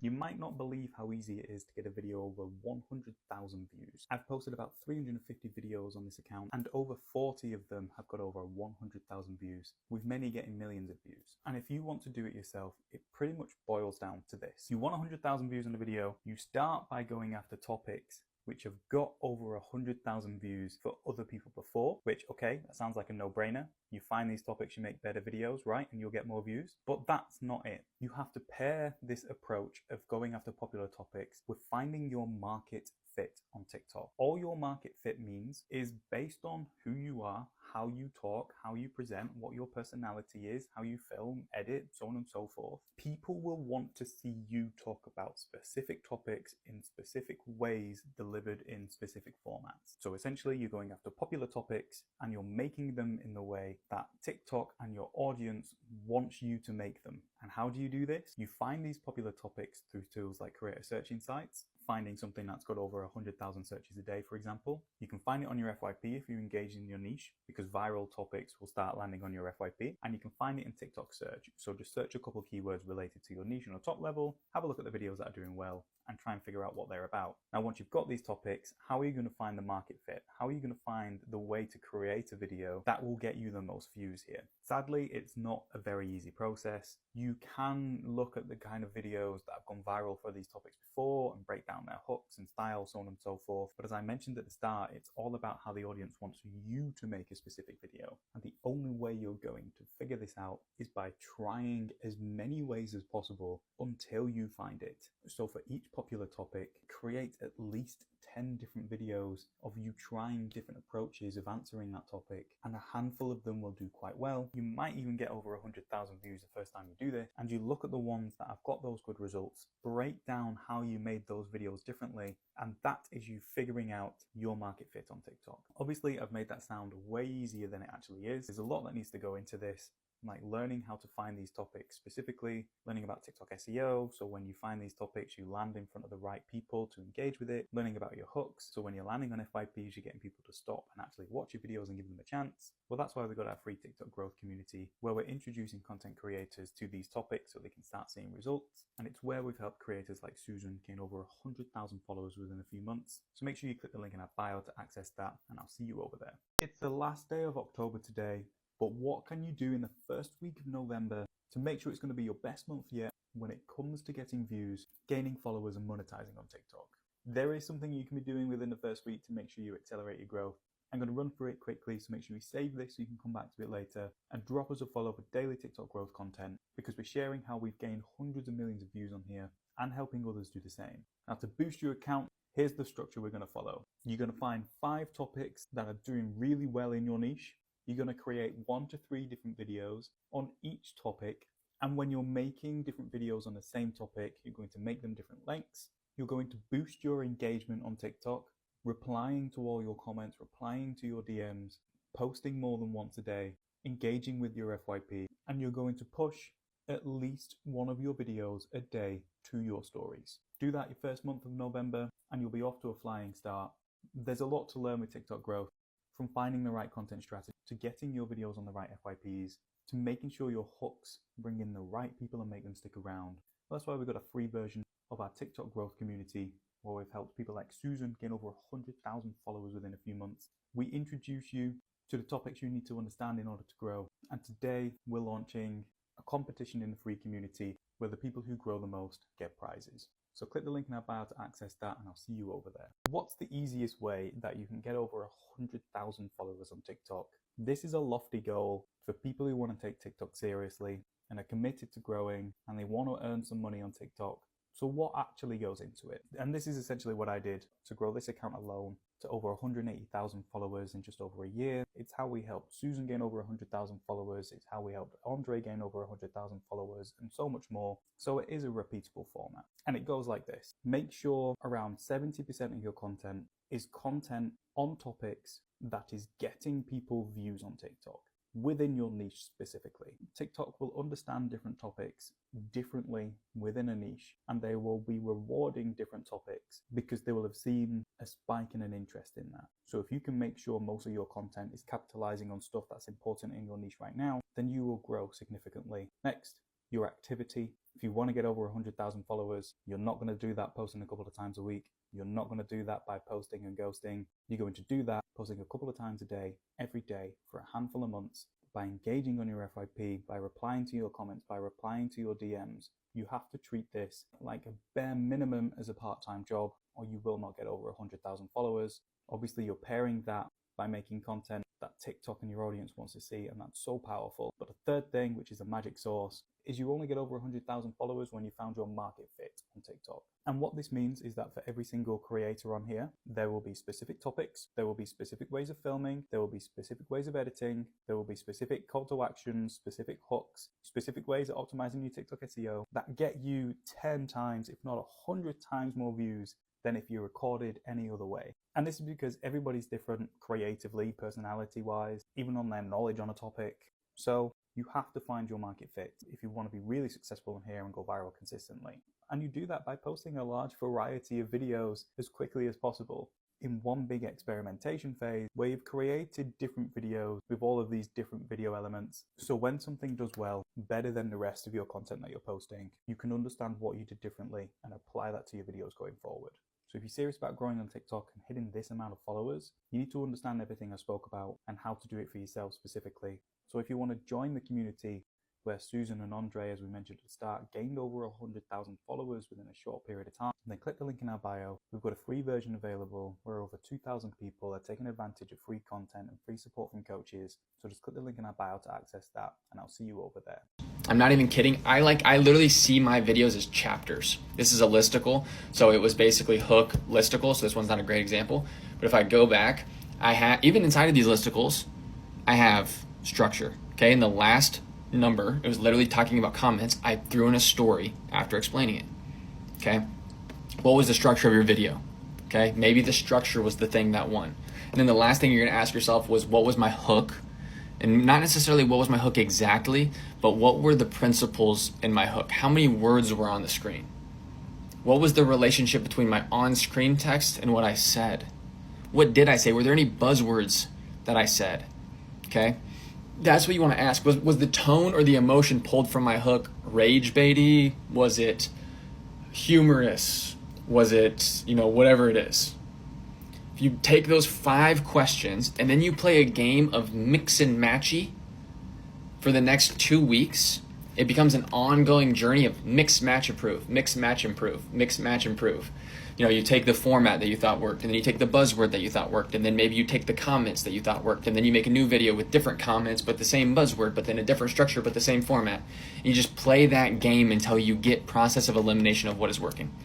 You might not believe how easy it is to get a video over 100,000 views. I've posted about 350 videos on this account and over 40 of them have got over 100,000 views, with many getting millions of views. And if you want to do it yourself, it pretty much boils down to this. You want 100,000 views on a video, you start by going after topics which have got over 100,000 views for other people before, which, okay, that sounds like a no-brainer. You find these topics, you make better videos, right? And you'll get more views. But that's not it. You have to pair this approach of going after popular topics with finding your market fit on TikTok. All your market fit means is based on who you are, how you talk, how you present, what your personality is, how you film, edit, so on and so forth. People will want to see you talk about specific topics in specific ways delivered in specific formats. So essentially you're going after popular topics and you're making them in the way that TikTok and your audience wants you to make them. And how do you do this? You find these popular topics through tools like Creator Search Insights, finding something that's got over 100,000 searches a day, for example. You can find it on your FYP if you engage in your niche, because viral topics will start landing on your FYP, and you can find it in TikTok search. So just search a couple of keywords related to your niche on a top level, have a look at the videos that are doing well, and try and figure out what they're about. Now, once you've got these topics, how are you going to find the market fit? How are you going to find the way to create a video that will get you the most views here? Sadly, it's not a very easy process. You can look at the kind of videos that have gone viral for these topics before and break down their hooks and style, so on and so forth. But as I mentioned at the start, it's all about how the audience wants you to make a specific video. And the only way you're going to figure this out is by trying as many ways as possible until you find it. So for each popular topic, create at least 10 different videos of you trying different approaches of answering that topic, and a handful of them will do quite well. You might even get over 100,000 views the first time you do this, and you look at the ones that have got those good results, break down how you made those videos differently, and that is you figuring out your market fit on TikTok. Obviously, I've made that sound way easier than it actually is. There's a lot that needs to go into this, like learning how to find these topics specifically, learning about TikTok SEO, so when you find these topics, you land in front of the right people to engage with it, learning about your hooks, so when you're landing on FYPs, you're getting people to stop and actually watch your videos and give them a chance. Well, that's why we've got our free TikTok growth community, where we're introducing content creators to these topics so they can start seeing results, and it's where we've helped creators like Susan gain over 100,000 followers within a few months. So make sure you click the link in our bio to access that, and I'll see you over there. It's the last day of October today, but what can you do in the first week of November to make sure it's going to be your best month yet when it comes to getting views, gaining followers, and monetizing on TikTok? There is something you can be doing within the first week to make sure you accelerate your growth. I'm going to run through it quickly, so make sure you save this so you can come back to it later, and drop us a follow for daily TikTok growth content, because we're sharing how we've gained hundreds of millions of views on here and helping others do the same. Now, to boost your account, here's the structure we're going to follow. You're going to find 5 topics that are doing really well in your niche. You're going to create 1 to 3 different videos on each topic. And when you're making different videos on the same topic, you're going to make them different lengths. You're going to boost your engagement on TikTok, replying to all your comments, replying to your DMs, posting more than once a day, engaging with your FYP, and you're going to push at least one of your videos a day to your stories. Do that your first month of November and you'll be off to a flying start. There's a lot to learn with TikTok growth, from finding the right content strategy to getting your videos on the right FYPs, to making sure your hooks bring in the right people and make them stick around. That's why we've got a free version of our TikTok growth community, where we've helped people like Susan gain over 100,000 followers within a few months. We introduce you to the topics you need to understand in order to grow. And today we're launching a competition in the free community where the people who grow the most get prizes. So click the link in our bio to access that, and I'll see you over there. What's the easiest way that you can get over 100,000 followers on TikTok? This is a lofty goal for people who want to take TikTok seriously and are committed to growing, and they want to earn some money on TikTok. So what actually goes into it? And this is essentially what I did to grow this account alone to over 180,000 followers in just over a year. It's how we helped Susan gain over 100,000 followers. It's how we helped Andre gain over 100,000 followers, and so much more. So it is a repeatable format. And it goes like this. Make sure around 70% of your content is content on topics that is getting people views on TikTok, within your niche specifically. TikTok will understand different topics differently within a niche, and they will be rewarding different topics because they will have seen a spike in an interest in that. So if you can make sure most of your content is capitalizing on stuff that's important in your niche right now, then you will grow significantly. Next, your activity. If you want to get over 100,000 followers, you're not going to do that posting a couple of times a week. You're not going to do that by posting and ghosting. You're going to do that posting a couple of times a day, every day, for a handful of months, by engaging on your FYP, by replying to your comments, by replying to your DMs. You have to treat this like a bare minimum as a part-time job, or you will not get over 100,000 followers. Obviously, you're pairing that by making content that TikTok and your audience wants to see, and that's so powerful. But the third thing, which is a magic sauce, is you only get over 100,000 followers when you found your market fit on TikTok. And what this means is that for every single creator on here, there will be specific topics, there will be specific ways of filming, there will be specific ways of editing, there will be specific call to actions, specific hooks, specific ways of optimizing your TikTok SEO that get you 10 times, if not 100 times more views than if you recorded any other way. And this is because everybody's different creatively, personality-wise, even on their knowledge on a topic. So you have to find your market fit if you want to be really successful in here and go viral consistently. And you do that by posting a large variety of videos as quickly as possible in one big experimentation phase where you've created different videos with all of these different video elements. So when something does well, better than the rest of your content that you're posting, you can understand what you did differently and apply that to your videos going forward. So if you're serious about growing on TikTok and hitting this amount of followers, you need to understand everything I spoke about and how to do it for yourself specifically. So if you want to join the community where Susan and Andre, as we mentioned at the start, gained over 100,000 followers within a short period of time, then click the link in our bio. We've got a free version available where over 2,000 people are taking advantage of free content and free support from coaches. So just click the link in our bio to access that, and I'll see you over there. I'm not even kidding. I literally see my videos as chapters. This is a listicle, so it was basically hook listicle, so this one's not a great example. But if I go back, I have, even inside of these listicles, I have structure, okay? In the last number, it was literally talking about comments. I threw in a story after explaining it, okay? What was the structure of your video, okay? Maybe the structure was the thing that won. And then the last thing you're gonna ask yourself was, what was my hook? And not necessarily what was my hook exactly, but what were the principles in my hook? How many words were on the screen? What was the relationship between my on-screen text and what I said? What did I say? Were there any buzzwords that I said? Okay? That's what you want to ask. Was the tone or the emotion pulled from my hook rage baity? Was it humorous? Was it, whatever it is? If you take those 5 questions and then you play a game of mix and matchy for the next 2 weeks, it becomes an ongoing journey of mix, match, improve, mix, match, improve, mix, match, improve. You take the format that you thought worked, and then you take the buzzword that you thought worked, and then maybe you take the comments that you thought worked, and then you make a new video with different comments, but the same buzzword, but then a different structure, but the same format. And you just play that game until you get process of elimination of what is working.